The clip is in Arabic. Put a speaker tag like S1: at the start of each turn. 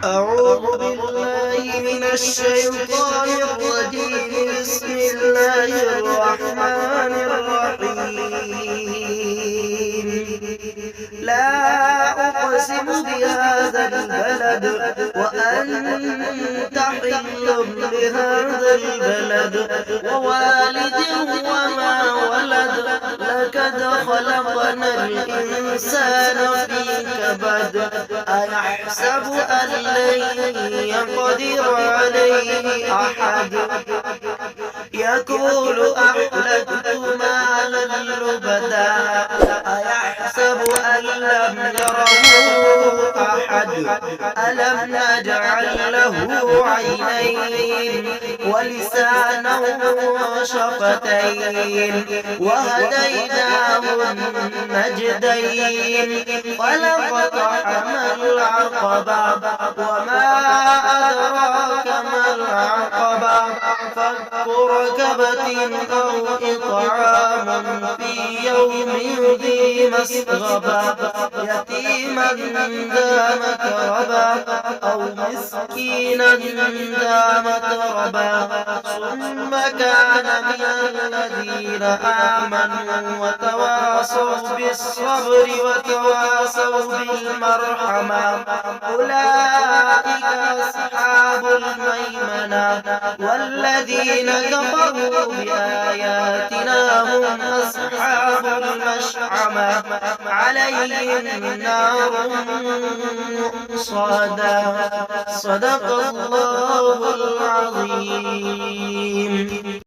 S1: أعوذ بالله من الشيطان الرجيم. بسم الله الرحمن الرحيم. لا أقسم بهذا البلد وأنت حل بهذا البلد ووالد وما ولد. لقد خلقنا الإنسان في كبد. أيحسب أن لن يقدر عليه أحد. يقول أهلكت مالا لبدا. أيحسب أن لم يره أحد. ألم نجعل له عينين ولسانا وشفتين وهديناه النجدين. فلقتحم العقبة وما أدراك ما العقبة. فك ركبة أو إطعام في يوم ذي مسغبة. يتيما ذا متربة أو مسكينا ذا متربة. ثم كان من الذين آمنوا وتواصوا بالصبر وتواصوا بالمرحمة. أولئك أصحاب الميمنة. والذين كفروا بآياتنا هم أصحاب المشأمة. عليهم نار مؤصدة. صدق الله العظيم.